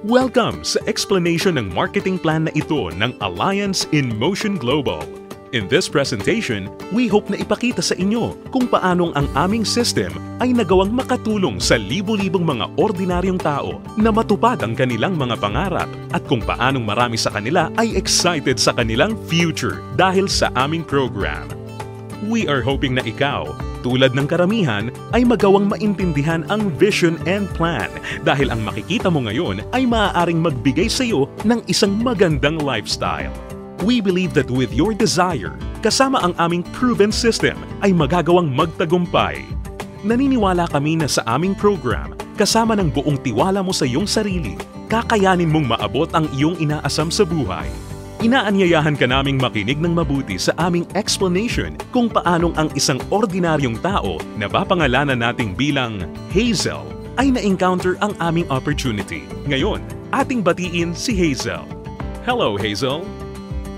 Welcome sa explanation ng marketing plan na ito ng Alliance in Motion Global. In this presentation, we hope na ipakita sa inyo kung paanong ang aming system ay nagawang makatulong sa libo-libong mga ordinaryong tao na matupad ang kanilang mga pangarap at kung paanong marami sa kanila ay excited sa kanilang future dahil sa aming program. We are hoping na ikaw, tulad ng karamihan, ay magawang maintindihan ang vision and plan dahil ang makikita mo ngayon ay maaaring magbigay sa iyo ng isang magandang lifestyle. We believe that with your desire, kasama ang aming proven system ay magagawang magtagumpay. Naniniwala kami na sa aming program, kasama ng buong tiwala mo sa iyong sarili, kakayanin mong maabot ang iyong inaasam sa buhay. Inaanyayahan ka naming makinig ng mabuti sa aming explanation kung paanong ang isang ordinaryong tao na papangalanan nating bilang Hazel ay na-encounter ang aming opportunity. Ngayon, ating batiin si Hazel. Hello, Hazel!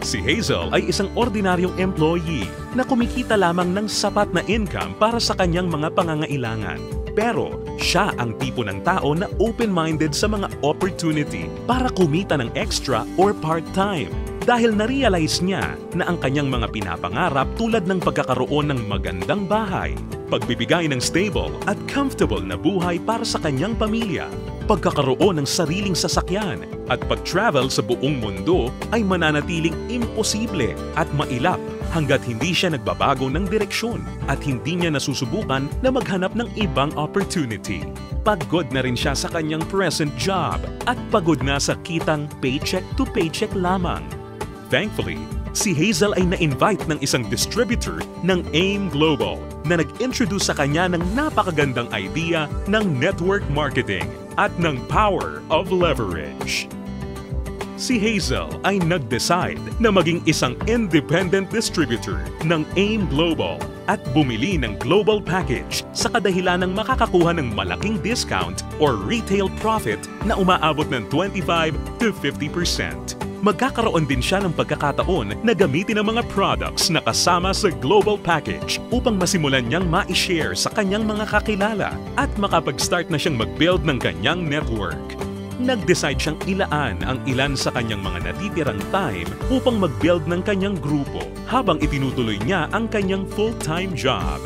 Si Hazel ay isang ordinaryong employee na kumikita lamang ng sapat na income para sa kanyang mga pangangailangan. Pero siya ang tipo ng tao na open-minded sa mga opportunity para kumita ng extra or part-time dahil na-realize niya na ang kanyang mga pinapangarap tulad ng pagkakaroon ng magandang bahay, pagbibigay ng stable at comfortable na buhay para sa kanyang pamilya, pagkakaroon ng sariling sasakyan at pag-travel sa buong mundo ay mananatiling imposible at mailap hanggat hindi siya nagbabago ng direksyon at hindi niya nasusubukan na maghanap ng ibang opportunity. Pagod na rin siya sa kanyang present job at pagod na sa kitang paycheck to paycheck lamang. Thankfully, si Hazel ay na-invite ng isang distributor ng AIM Global na nag-introduce sa kanya ng napakagandang idea ng network marketing at ng power of leverage. Si Hazel ay nag-decide na maging isang independent distributor ng AIM Global at bumili ng global package sa kadahilan ng makakakuha ng malaking discount or retail profit na umaabot ng 25 to 50%. Magkakaroon din siya ng pagkakataon na gamitin ang mga products na kasama sa global package upang masimulan niyang ma-share sa kanyang mga kakilala at makapag-start na siyang mag-build ng kanyang network. Nag-decide siyang ilaan ang ilan sa kanyang mga natitirang time upang mag-build ng kanyang grupo habang itinutuloy niya ang kanyang full-time job.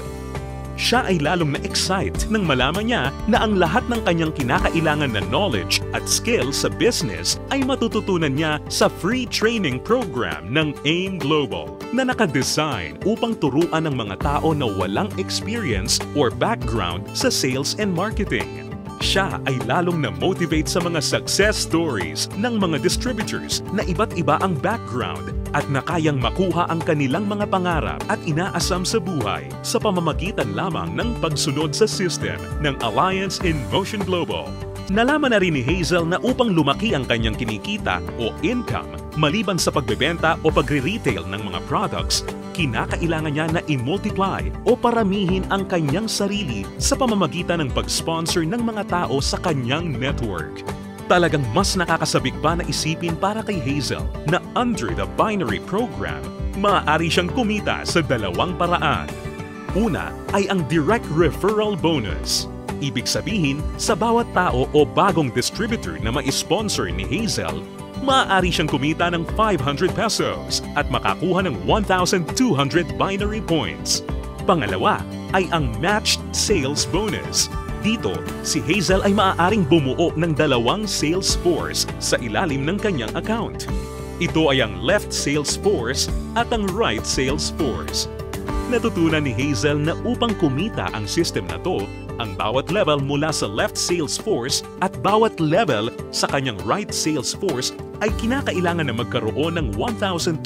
Siya ay lalong na-excite nang malaman niya na ang lahat ng kanyang kinakailangan na knowledge at skills sa business ay matututunan niya sa free training program ng AIM Global na nakadesign upang turuan ng mga tao na walang experience or background sa sales and marketing. Siya ay lalong na-motivate sa mga success stories ng mga distributors na iba't iba ang background at na kayang makuha ang kanilang mga pangarap at inaasam sa buhay sa pamamagitan lamang ng pagsunod sa system ng Alliance in Motion Global. Nalaman na rin ni Hazel na upang lumaki ang kanyang kinikita o income maliban sa pagbebenta o pagre-retail ng mga products, kinakailangan niya na i-multiply o paramihin ang kanyang sarili sa pamamagitan ng pag-sponsor ng mga tao sa kanyang network. Talagang mas nakakasabik pa na isipin para kay Hazel na under the binary program, maaari siyang kumita sa dalawang paraan. Una ay ang direct referral bonus. Ibig sabihin, sa bawat tao o bagong distributor na ma-sponsor ni Hazel, maaari siyang kumita ng 500 pesos at makakuha ng 1,200 binary points. Pangalawa ay ang matched sales bonus. Dito, si Hazel ay maaaring bumuo ng dalawang sales force sa ilalim ng kanyang account. Ito ay ang left sales force at ang right sales force. Natutunan ni Hazel na upang kumita ang system na to, ang bawat level mula sa left sales force at bawat level sa kanyang right sales force ay kinakailangan na magkaroon ng 1,200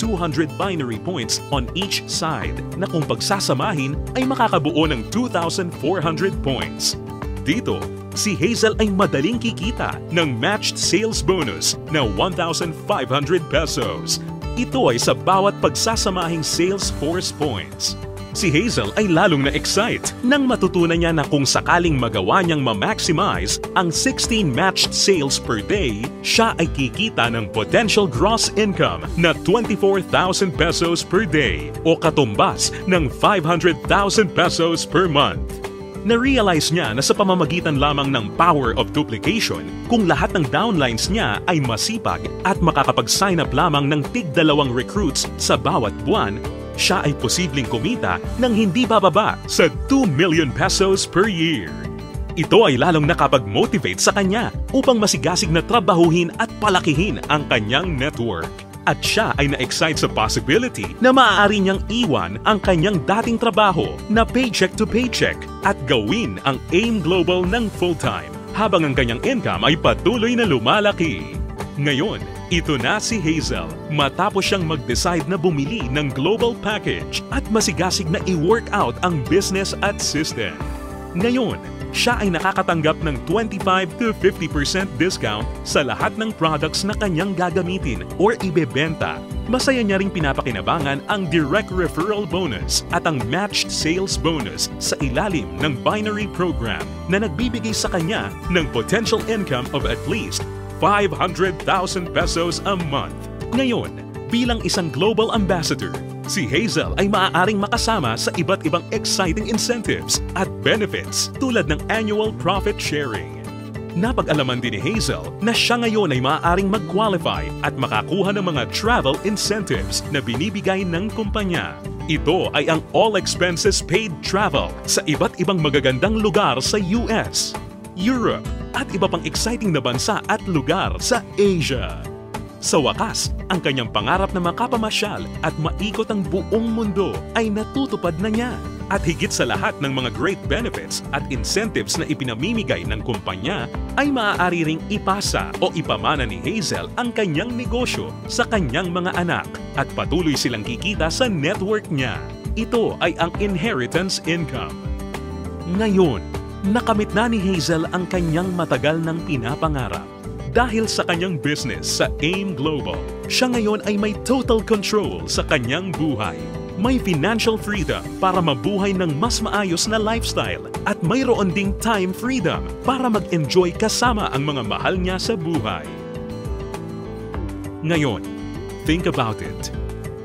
binary points on each side na kung pagsasamahin ay makakabuo ng 2,400 points. Dito, si Hazel ay madaling kikita ng matched sales bonus na 1,500 pesos. Ito ay sa bawat pagsasamahing sales force points. Si Hazel ay lalong na-excite nang matutunan niya na kung sakaling magawa niyang ma-maximize ang 16 matched sales per day, siya ay kikita ng potential gross income na 24,000 pesos per day o katumbas ng 500,000 pesos per month. Na-realize niya na sa pamamagitan lamang ng power of duplication, kung lahat ng downlines niya ay masipag at makakapag-sign up lamang ng tig-2 recruits sa bawat buwan, siya ay posibleng kumita ng hindi bababa sa 2 million pesos per year. Ito ay lalong nakapag-motivate sa kanya upang masigasig na trabahuhin at palakihin ang kanyang network. At siya ay na-excite sa possibility na maaari niyang iwan ang kanyang dating trabaho na paycheck to paycheck at gawin ang AIM Global ng full-time habang ang kanyang income ay patuloy na lumalaki. Ngayon, ito na si Hazel matapos siyang mag-decide na bumili ng global package at masigasig na i-work out ang business at system. Ngayon, siya ay nakakatanggap ng 25 to 50% discount sa lahat ng products na kanyang gagamitin or ibebenta. Masaya niya ring pinapakinabangan ang direct referral bonus at ang matched sales bonus sa ilalim ng binary program na nagbibigay sa kanya ng potential income of at least 500,000 pesos a month. Ngayon, bilang isang global ambassador, si Hazel ay maaaring makasama sa iba't ibang exciting incentives at benefits tulad ng annual profit sharing. Napag-alaman din ni Hazel na siya ngayon ay maaaring mag-qualify at makakuha ng mga travel incentives na binibigay ng kumpanya. Ito ay ang all expenses paid travel sa iba't ibang magagandang lugar sa US, Europe, at iba pang exciting na bansa at lugar sa Asia. Sa wakas, ang kanyang pangarap na makapamasyal at maikot ang buong mundo ay natutupad na niya. At higit sa lahat ng mga great benefits at incentives na ipinamimigay ng kumpanya, ay maaari ring ipasa o ipamana ni Hazel ang kanyang negosyo sa kanyang mga anak at patuloy silang kikita sa network niya. Ito ay ang inheritance income. Ngayon, nakamit na ni Hazel ang kanyang matagal ng pinapangarap. Dahil sa kanyang business sa AIM Global, siya ngayon ay may total control sa kanyang buhay. May financial freedom para mabuhay ng mas maayos na lifestyle at mayroon ding time freedom para mag-enjoy kasama ang mga mahal niya sa buhay. Ngayon, think about it.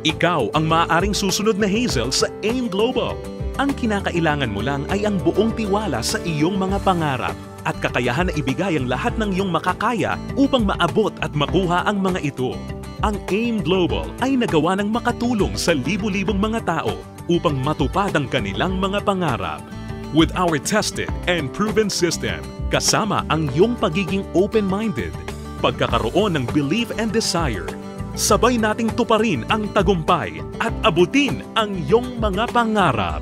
Ikaw ang maaaring susunod na Hazel sa AIM Global. Ang kinakailangan mo lang ay ang buong tiwala sa iyong mga pangarap at kakayahan na ibigay ang lahat ng iyong makakaya upang maabot at makuha ang mga ito. Ang AIM Global ay nagawa ng makatulong sa libu-libong mga tao upang matupad ang kanilang mga pangarap. With our tested and proven system, kasama ang iyong pagiging open-minded, pagkakaroon ng belief and desire, sabay nating tuparin ang tagumpay at abutin ang iyong mga pangarap.